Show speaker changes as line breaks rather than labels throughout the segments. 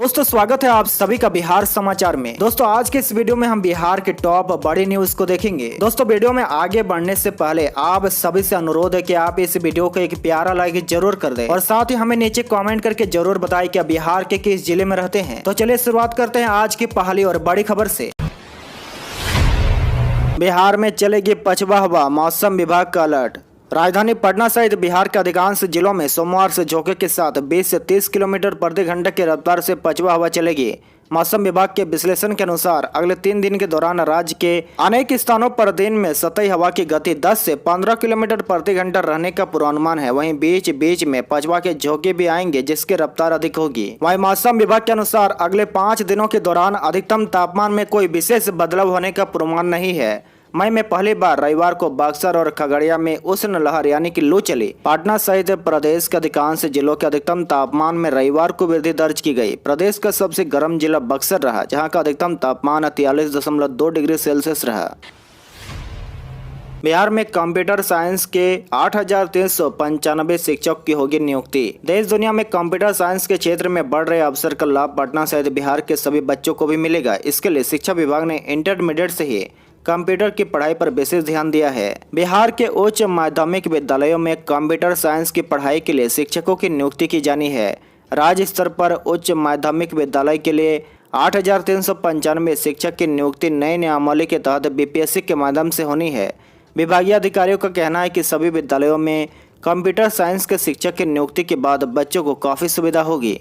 दोस्तों स्वागत है आप सभी का बिहार समाचार में। दोस्तों आज के इस वीडियो में हम बिहार के टॉप बड़ी न्यूज को देखेंगे। दोस्तों वीडियो में आगे बढ़ने से पहले आप सभी से अनुरोध है कि आप इस वीडियो को एक प्यारा लाइक जरूर कर दें और साथ ही हमें नीचे कमेंट करके जरूर बताएं कि आप बिहार के किस जिले में रहते हैं। तो चलिए शुरुआत करते हैं आज की पहली और बड़ी खबर से। बिहार में चलेगी पछुआ हवा, मौसम विभाग का अलर्ट। राजधानी पटना सहित बिहार के अधिकांश जिलों में सोमवार से झोंके के साथ 20 से 30 किलोमीटर प्रति घंटे की रफ्तार से पछुआ हवा चलेगी। मौसम विभाग के विश्लेषण के अनुसार अगले 3 दिन के दौरान राज्य के अनेक स्थानों पर दिन में सतही हवा की गति 10 से 15 किलोमीटर प्रति घंटा रहने का पूर्वानुमान है। वहीं बीच बीच में पछुआ के झोंके भी आएंगे जिसकी रफ्तार अधिक होगी। वहीं मौसम विभाग के अनुसार अगले 5 दिनों के दौरान अधिकतम तापमान में कोई विशेष बदलाव होने का पूर्वानुमान नहीं है। मई में पहली बार रविवार को बक्सर और खगड़िया में उष्ण लहर यानी कि लू चली। पटना सहित प्रदेश के अधिकांश जिलों के अधिकतम तापमान में रविवार को वृद्धि दर्ज की गई। प्रदेश का सबसे गर्म जिला बक्सर रहा, जहां का अधिकतम तापमान 43.2 डिग्री सेल्सियस रहा। बिहार में कंप्यूटर साइंस के 8,395 शिक्षक की होगी नियुक्ति। देश दुनिया में कंप्यूटर साइंस के क्षेत्र में बढ़ रहे अवसर का लाभ पटना सहित बिहार के सभी बच्चों को भी मिलेगा। इसके लिए शिक्षा विभाग ने इंटरमीडिएट से ही कंप्यूटर की पढ़ाई पर विशेष ध्यान दिया है। बिहार के उच्च माध्यमिक विद्यालयों में कंप्यूटर साइंस की पढ़ाई के लिए शिक्षकों की नियुक्ति की जानी है। राज्य स्तर पर उच्च माध्यमिक विद्यालय के लिए 8,395 शिक्षक की नियुक्ति नए नियमावली के तहत बीपीएससी के माध्यम से होनी है। विभागीय अधिकारियों का कहना है कि सभी विद्यालयों में कंप्यूटर साइंस के शिक्षक की नियुक्ति के बाद बच्चों को काफी सुविधा होगी।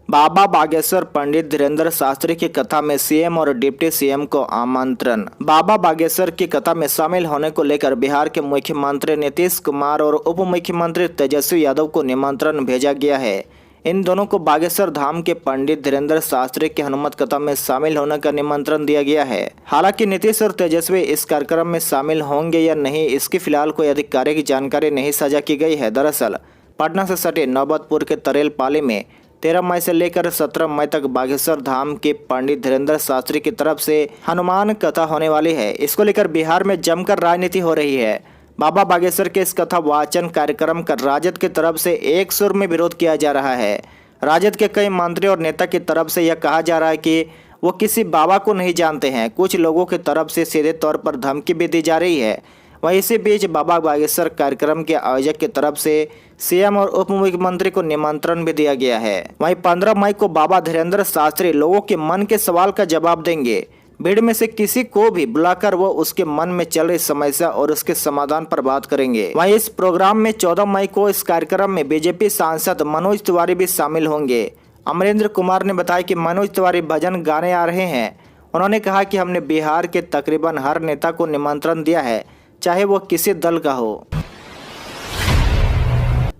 बाबा बागेश्वर पंडित धीरेन्द्र शास्त्री की कथा में सीएम और डिप्टी सीएम को आमंत्रण। बाबा बागेश्वर की कथा में शामिल होने को लेकर बिहार के मुख्यमंत्री नीतीश कुमार और उप मुख्यमंत्री तेजस्वी यादव को निमंत्रण भेजा गया है। इन दोनों को बागेश्वर धाम के पंडित धीरेन्द्र शास्त्री की हनुमत कथा में शामिल होने का निमंत्रण दिया गया है। हालांकि नीतीश और तेजस्वी इस कार्यक्रम में शामिल होंगे या नहीं, इसकी फिलहाल कोई आधिकारिक जानकारी नहीं साझा की गई है। दरअसल पटना से सटे नौबतपुर के तरेल पाली में 13 मई से लेकर 17 मई तक बागेश्वर धाम के पंडित धीरेन्द्र शास्त्री की तरफ से हनुमान कथा होने वाली है। इसको लेकर बिहार में जमकर राजनीति हो रही है। बाबा बागेश्वर के इस कथा वाचन कार्यक्रम का राजद की तरफ से एक सुर में विरोध किया जा रहा है। राजद के कई मंत्री और नेता की तरफ से यह कहा जा रहा है कि वो किसी बाबा को नहीं जानते हैं। कुछ लोगों की तरफ से सीधे तौर पर धमकी भी दी जा रही है। वहीं इसी बीच बाबा बागेश्वर कार्यक्रम के आयोजक की तरफ से सीएम और उप मुख्यमंत्री को निमंत्रण भी दिया गया है। वहीं 15 मई को बाबा धीरेन्द्र शास्त्री लोगों के मन के सवाल का जवाब देंगे। भीड़ में से किसी को भी बुलाकर वो उसके मन में चल रही समस्या और उसके समाधान पर बात करेंगे। वहीं इस प्रोग्राम में 14 मई को इस कार्यक्रम में बीजेपी सांसद मनोज तिवारी भी शामिल होंगे। अमरेंद्र कुमार ने बताया कि मनोज तिवारी भजन गाने आ रहे हैं। उन्होंने कहा कि हमने बिहार के तकरीबन हर नेता को निमंत्रण दिया है, चाहे वो किसी दल का हो।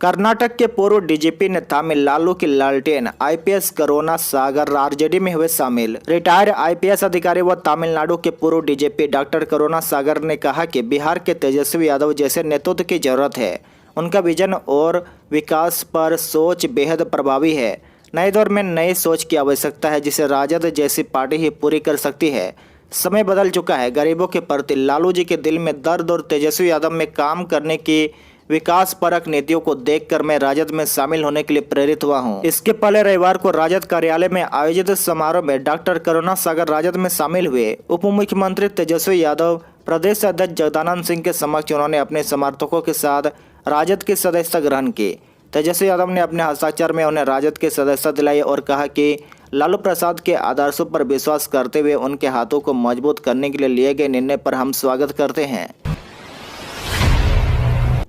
कर्नाटक के पूर्व डीजीपी ने तमिलनाडु की लालटेन आईपीएस करुणा सागर आरजेडी में हुए शामिल। रिटायर्ड आईपीएस अधिकारी व तमिलनाडु के पूर्व डीजीपी डॉक्टर करुणा सागर ने कहा कि बिहार के तेजस्वी यादव जैसे नेतृत्व की जरूरत है। उनका विजन और विकास पर सोच बेहद प्रभावी है। नए दौर में नई सोच की आवश्यकता है जिसे राजद जैसी पार्टी ही पूरी कर सकती है। समय बदल चुका है। गरीबों के प्रति लालू जी के दिल में दर्द और तेजस्वी यादव में काम करने की विकास परक नीतियों को देखकर मैं राजद में शामिल होने के लिए प्रेरित हुआ हूं। इसके पहले रविवार को राजद कार्यालय में आयोजित समारोह में डॉक्टर करुणा सागर राजद में शामिल हुए। उप मुख्यमंत्री तेजस्वी यादव, प्रदेश अध्यक्ष जगदानंद सिंह के समक्ष उन्होंने अपने समर्थकों के साथ राजद की सदस्यता ग्रहण की। तेजस्वी यादव ने अपने हस्ताक्षर में उन्हें राजद की सदस्यता दिलाई और कहा कि लालू प्रसाद के आदर्शों पर विश्वास करते हुए उनके हाथों को मजबूत करने के लिए गए निर्णय पर हम स्वागत करते हैं।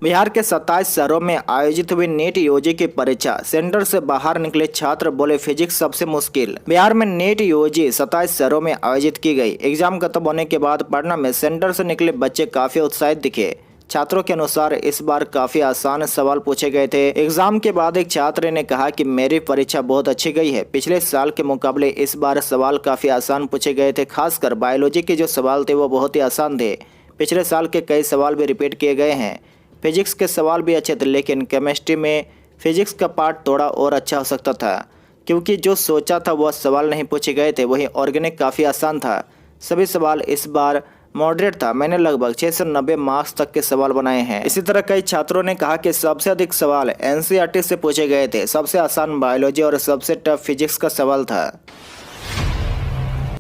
बिहार के 27 शहरों में आयोजित हुई नीट यूजी की परीक्षा, सेंटर से बाहर निकले छात्र बोले फिजिक्स सबसे मुश्किल। बिहार में नीट यूजी 27 शहरों में आयोजित की गई। एग्जाम खत्म होने के बाद पटना में सेंटर से निकले बच्चे काफी उत्साहित दिखे। छात्रों के अनुसार इस बार काफी आसान सवाल पूछे गए थे। एग्जाम के बाद एक छात्र ने कहा कि मेरी परीक्षा बहुत अच्छी गई है। पिछले साल के मुकाबले इस बार सवाल काफी आसान पूछे गए थे। खासकर बायोलॉजी के जो सवाल थे वो बहुत ही आसान थे। पिछले साल के कई सवाल भी रिपीट किए गए हैं। फिजिक्स के सवाल भी अच्छे थे, लेकिन केमिस्ट्री में फिजिक्स का पार्ट थोड़ा और अच्छा हो सकता था, क्योंकि जो सोचा था वह सवाल नहीं पूछे गए थे। वहीं ऑर्गेनिक काफ़ी आसान था। सभी सवाल इस बार मॉडरेट था। मैंने लगभग 6 से 90 मार्क्स तक के सवाल बनाए हैं। इसी तरह कई छात्रों ने कहा कि सबसे अधिक सवाल एनसीईआरटी से पूछे गए थे। सबसे आसान बायोलॉजी और सबसे टफ फिजिक्स का सवाल था।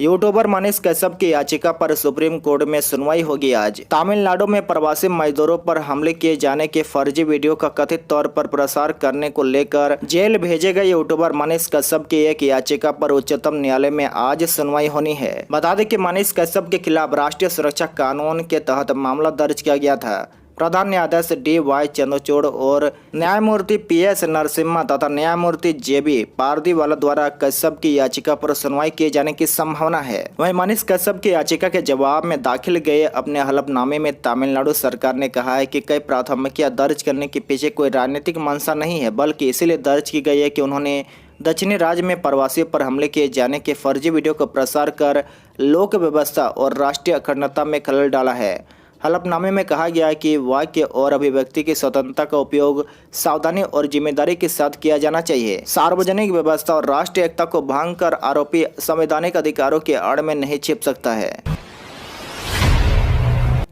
यूट्यूबर मनीष कश्यप की याचिका पर सुप्रीम कोर्ट में सुनवाई होगी आज। तमिलनाडु में प्रवासी मजदूरों पर हमले किए जाने के फर्जी वीडियो का कथित तौर पर प्रसार करने को लेकर जेल भेजे गए यूट्यूबर मनीष कश्यप की एक याचिका पर उच्चतम न्यायालय में आज सुनवाई होनी है। बता दें कि मनीष कश्यप के खिलाफ राष्ट्रीय सुरक्षा कानून के तहत मामला दर्ज किया गया था। प्रधान न्यायाधीश DY चंद्रचूड़ और न्यायमूर्ति PS नरसिम्हा तथा न्यायमूर्ति JB पारदीवाला द्वारा कश्यप की याचिका पर सुनवाई किए जाने की संभावना है। वहीं मनीष कश्यप की याचिका के जवाब में दाखिल गए अपने हलफनामे में तमिलनाडु सरकार ने कहा है कि कई प्राथमिकियां दर्ज करने के पीछे कोई राजनीतिक मंशा नहीं है, बल्कि इसीलिए दर्ज की गई है कि उन्होंने दक्षिणी राज्य में प्रवासियों पर हमले किए जाने के फर्जी वीडियो को प्रसार कर लोक व्यवस्था और राष्ट्रीय अखंडता में खलल डाला है। हलफनामे में कहा गया है कि वाक्य और अभिव्यक्ति की स्वतंत्रता का उपयोग सावधानी और जिम्मेदारी के साथ किया जाना चाहिए। सार्वजनिक व्यवस्था और राष्ट्रीय एकता को भंग कर आरोपी संवैधानिक अधिकारों के आड़ में नहीं छिप सकता है।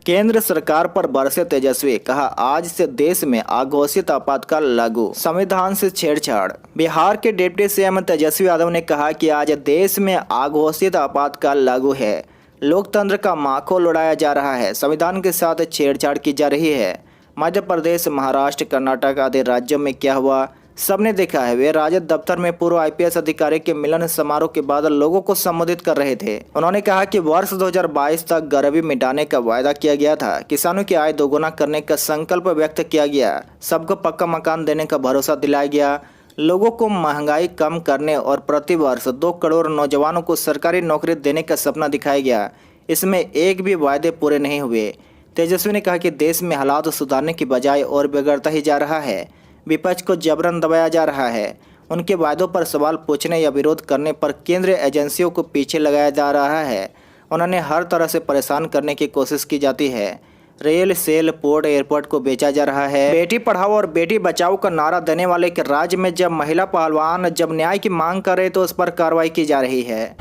केंद्र सरकार पर बरसे तेजस्वी, कहा आज से देश में अघोषित आपातकाल लागू, संविधान से छेड़छाड़। बिहार के डिप्टी CM तेजस्वी यादव ने कहा कि आज देश में अघोषित आपातकाल लागू है। लोकतंत्र का माखौल उड़ाया जा रहा है, संविधान के साथ छेड़छाड़ की जा रही है। मध्य प्रदेश, महाराष्ट्र, कर्नाटक आदि राज्यों में क्या हुआ सबने देखा है। वे राजद दफ्तर में पूर्व IPS अधिकारी के मिलन समारोह के बाद लोगों को संबोधित कर रहे थे। उन्होंने कहा कि वर्ष 2022 तक गरीबी मिटाने का वायदा किया गया था, किसानों की आय दोगुना करने का संकल्प व्यक्त किया गया, सबको पक्का मकान देने का भरोसा दिलाया गया, लोगों को महंगाई कम करने और प्रति वर्ष 2 करोड़ नौजवानों को सरकारी नौकरी देने का सपना दिखाया गया। इसमें एक भी वायदे पूरे नहीं हुए। तेजस्वी ने कहा कि देश में हालात सुधारने की बजाय और बिगड़ता ही जा रहा है। विपक्ष को जबरन दबाया जा रहा है। उनके वायदों पर सवाल पूछने या विरोध करने पर केंद्रीय एजेंसियों को पीछे लगाया जा रहा है। उन्होंने हर तरह से परेशान करने की कोशिश की जाती है। रेल, सेल, पोर्ट, एयरपोर्ट को बेचा जा रहा है। बेटी पढ़ाओ और बेटी बचाओ का नारा देने वाले के राज्य में जब महिला पहलवान जब न्याय की मांग कर रहे तो उस पर कार्रवाई की जा रही है।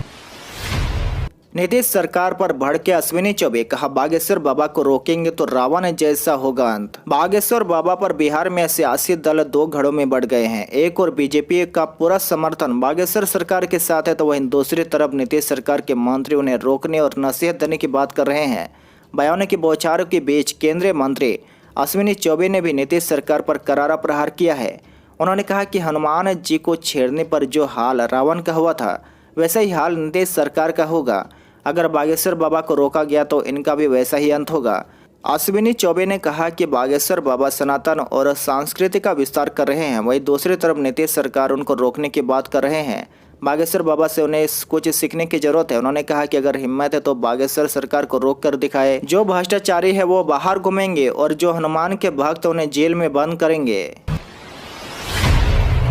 नीतीश सरकार पर भड़के अश्विनी चौबे, कहा बागेश्वर बाबा को रोकेंगे तो रावण जैसा होगा अंत। बागेश्वर बाबा पर बिहार में सियासी दल 2 घड़ों में बढ़ गए हैं। एक और बीजेपी का पूरा समर्थन बागेश्वर सरकार के साथ है तो वहीं दूसरी तरफ नीतीश सरकार के मंत्री उन्हें रोकने और नसीहत देने की बात कर रहे हैं। बयानों की बौछारों के बीच केंद्रीय मंत्री अश्विनी चौबे ने भी नीतीश सरकार पर करारा प्रहार किया है। उन्होंने कहा कि हनुमान जी को छेड़ने पर जो हाल रावण का हुआ था वैसा ही हाल नीतीश सरकार का होगा। अगर बागेश्वर बाबा को रोका गया तो इनका भी वैसा ही अंत होगा। अश्विनी चौबे ने कहा कि बागेश्वर बाबा सनातन और संस्कृति का विस्तार कर रहे हैं, वहीं दूसरी तरफ नीतीश सरकार उनको रोकने की बात कर रहे हैं। बागेश्वर बाबा से उन्हें कुछ सीखने की जरूरत है। उन्होंने कहा कि अगर हिम्मत है तो बागेश्वर सरकार को रोक कर दिखाए। जो भ्रष्टाचारी है वो बाहर घूमेंगे और जो हनुमान के भक्त उन्हें जेल में बंद करेंगे।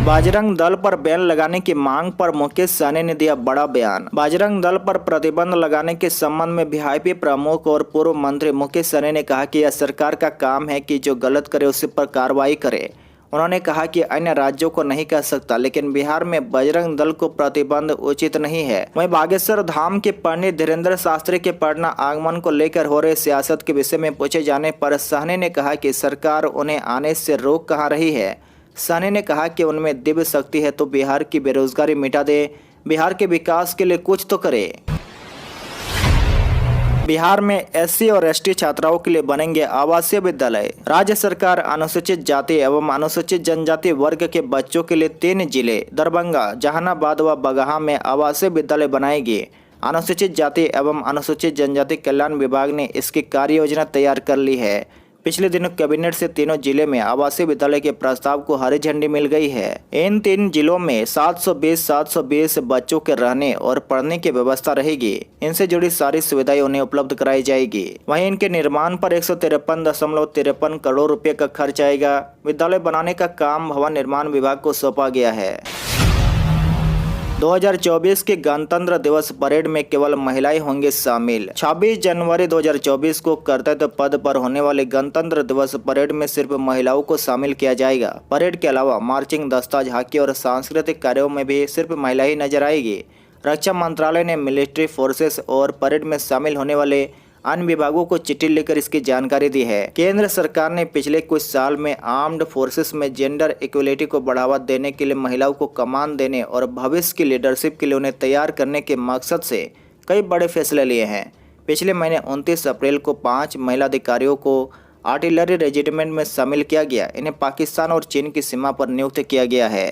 बजरंग दल पर बैन लगाने की मांग पर मुकेश सहनी ने दिया बड़ा बयान। बजरंग दल पर प्रतिबंध लगाने के संबंध में वीआईपी प्रमुख और पूर्व मंत्री मुकेश सहनी ने कहा कि यह सरकार का काम है कि जो गलत करे उस पर कार्रवाई करे। उन्होंने कहा कि अन्य राज्यों को नहीं कह सकता, लेकिन बिहार में बजरंग दल को प्रतिबंध उचित नहीं है। वहीं बागेश्वर धाम के पंडित धीरेन्द्र शास्त्री के पटना आगमन को लेकर हो रहे सियासत के विषय में पूछे जाने पर सहनी ने कहा कि सरकार उन्हें आने से रोक कहाँ रही है। सहनी ने कहा कि उनमें दिव्य शक्ति है तो बिहार की बेरोजगारी मिटा दे, बिहार के विकास के लिए कुछ तो करे। बिहार में SC और ST छात्राओं के लिए बनेंगे आवासीय विद्यालय। राज्य सरकार अनुसूचित जाति एवं अनुसूचित जनजाति वर्ग के बच्चों के लिए 3 जिले दरभंगा, जहानाबाद व बगहा में आवासीय विद्यालय बनाएगी। अनुसूचित जाति एवं अनुसूचित जनजाति कल्याण विभाग ने इसकी कार्य योजना तैयार कर ली है। पिछले दिनों कैबिनेट से तीनों जिले में आवासीय विद्यालय के प्रस्ताव को हरी झंडी मिल गई है। इन 3 जिलों में 720 बच्चों के रहने और पढ़ने की व्यवस्था रहेगी। इनसे जुड़ी सारी सुविधाएं उन्हें उपलब्ध कराई जाएगी। वहीं इनके निर्माण पर 153.53 करोड़ रुपए का खर्च आएगा। विद्यालय बनाने का काम भवन निर्माण विभाग को सौंपा गया है। 2024 के गणतंत्र दिवस परेड में केवल महिलाएं होंगे शामिल। 26 जनवरी 2024 को कर्तव्य पद पर होने वाले गणतंत्र दिवस परेड में सिर्फ महिलाओं को शामिल किया जाएगा। परेड के अलावा मार्चिंग, दस्ता, झांकी और सांस्कृतिक कार्यों में भी सिर्फ महिला ही नजर आएगी। रक्षा मंत्रालय ने मिलिट्री फोर्सेस और परेड में शामिल होने वाले अन्य विभागों को चिट्ठी लेकर इसकी जानकारी दी है। केंद्र सरकार ने पिछले कुछ साल में आर्म्ड फोर्सेस में जेंडर इक्वलिटी को बढ़ावा देने के लिए महिलाओं को कमान देने और भविष्य की लीडरशिप के लिए उन्हें तैयार करने के मकसद से कई बड़े फैसले लिए हैं। पिछले महीने 29 अप्रैल को 5 महिला अधिकारियों को आर्टिलरी रेजिमेंट में शामिल किया गया। इन्हें पाकिस्तान और चीन की सीमा पर नियुक्त किया गया है।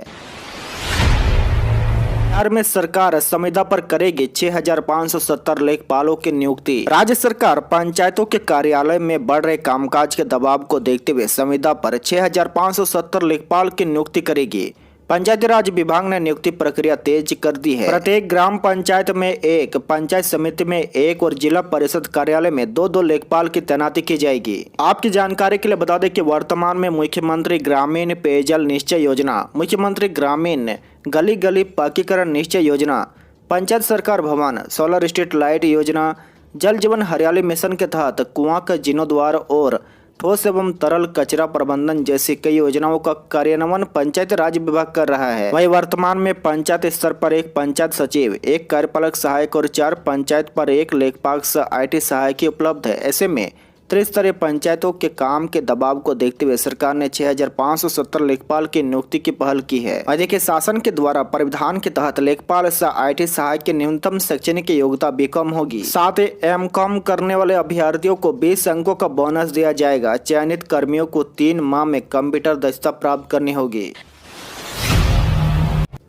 बिहार में सरकार संविदा पर करेगी 6,570 लेखपालों की नियुक्ति। राज्य सरकार पंचायतों के कार्यालय में बढ़ रहे कामकाज के दबाव को देखते हुए संविदा पर 6,570 लेखपाल की नियुक्ति करेगी। पंचायती राज विभाग ने नियुक्ति प्रक्रिया तेज कर दी है। प्रत्येक ग्राम पंचायत में एक, पंचायत समिति में एक और जिला परिषद कार्यालय में 2-2 लेखपाल की तैनाती की जाएगी। आपकी जानकारी के लिए बता दें कि वर्तमान में मुख्यमंत्री ग्रामीण पेयजल निश्चय योजना, मुख्यमंत्री ग्रामीण गली गली पक्कीकरण निश्चय योजना, पंचायत सरकार भवन, सोलर स्ट्रीट लाइट योजना, जल जीवन हरियाली मिशन के तहत कुआं का जीर्णोद्धार और ठोस एवं तरल कचरा प्रबंधन जैसी कई योजनाओं का कार्यान्वयन पंचायती राज विभाग कर रहा है। वहीं वर्तमान में पंचायत स्तर पर एक पंचायत सचिव, एक कार्यपालक सहायक और 4 पंचायत पर एक लेखपाल IT सहायक उपलब्ध है। ऐसे में त्रिस्तरीय पंचायतों के काम के दबाव को देखते हुए सरकार ने 6,570 लेखपाल की नियुक्ति की पहल की है। देखिए, शासन के द्वारा प्राविधान के तहत लेखपाल IT सहायक की न्यूनतम शैक्षणिक योग्यता B.Com होगी। साथ ही M.Com करने वाले अभ्यर्थियों को 20 अंकों का बोनस दिया जाएगा। चयनित कर्मियों को 3 माह में कंप्यूटर दक्षता प्राप्त करनी होगी।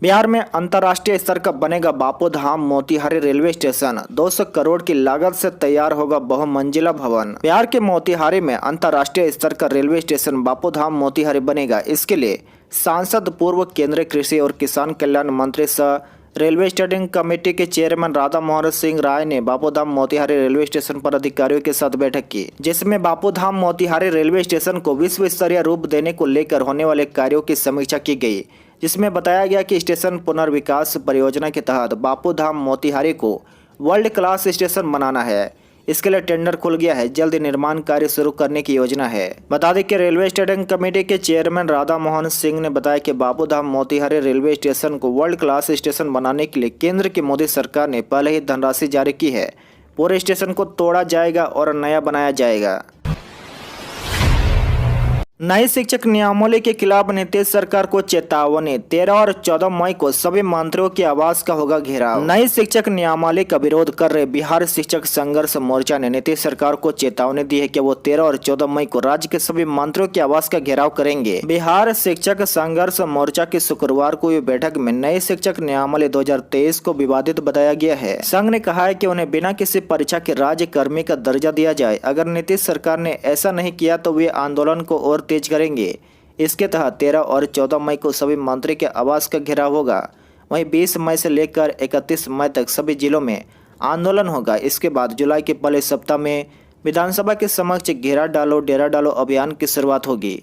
बिहार में अंतर्राष्ट्रीय स्तर का बनेगा बापूधाम मोतिहारी रेलवे स्टेशन। 200 करोड़ की लागत से तैयार होगा बहुमंजिला भवन। बिहार के मोतिहारी में अंतर्राष्ट्रीय स्तर का रेलवे स्टेशन बापूधाम मोतिहारी बनेगा। इसके लिए सांसद, पूर्व केंद्रीय कृषि और किसान कल्याण मंत्री सह रेलवे स्टैंडिंग कमेटी के चेयरमैन राधा मोहन सिंह राय ने बापूधाम मोतिहारी रेलवे स्टेशन पर अधिकारियों के साथ बैठक की, जिसमें बापूधाम मोतिहारी रेलवे स्टेशन को विश्व स्तरीय रूप देने को लेकर होने वाले कार्यों की समीक्षा की गई। जिसमें बताया गया कि स्टेशन पुनर्विकास परियोजना के तहत बापूधाम मोतिहारी को वर्ल्ड क्लास स्टेशन बनाना है। इसके लिए टेंडर खुल गया है। जल्द निर्माण कार्य शुरू करने की योजना है। बता दें कि रेलवे स्टैंडिंग कमेटी के चेयरमैन राधा मोहन सिंह ने बताया कि बापूधाम मोतिहारी रेलवे स्टेशन को वर्ल्ड क्लास स्टेशन बनाने के लिए केंद्र की मोदी सरकार ने पहले ही धनराशि जारी की है। पूरे स्टेशन को तोड़ा जाएगा और नया बनाया जाएगा। नई शिक्षक नियमावली के खिलाफ नीतीश सरकार को चेतावनी। 13 और 14 मई को सभी मंत्रियों के आवास का होगा घेराव। नई शिक्षक नियमावली का विरोध कर रहे बिहार शिक्षक संघर्ष मोर्चा ने नीतीश सरकार को चेतावनी दी है कि वो 13 और 14 मई को राज्य के सभी मंत्रियों के आवास का घेराव करेंगे। बिहार शिक्षक संघर्ष मोर्चा की शुक्रवार को हुई बैठक में नई शिक्षक नियमावली 2023 को विवादित बताया गया है। संघ ने कहा है कि उन्हें बिना किसी परीक्षा के राज्य कर्मी का दर्जा दिया जाए। अगर नीतीश सरकार ने ऐसा नहीं किया तो वे आंदोलन को और तेज करेंगे। इसके तहत 13 और 14 मई को सभी मंत्री के आवास का घेराव होगा। वहीं 20 मई से लेकर 31 मई तक सभी जिलों में आंदोलन होगा। इसके बाद जुलाई के पहले सप्ताह में विधानसभा के समक्ष घेरा डालो डेरा डालो अभियान की शुरुआत होगी।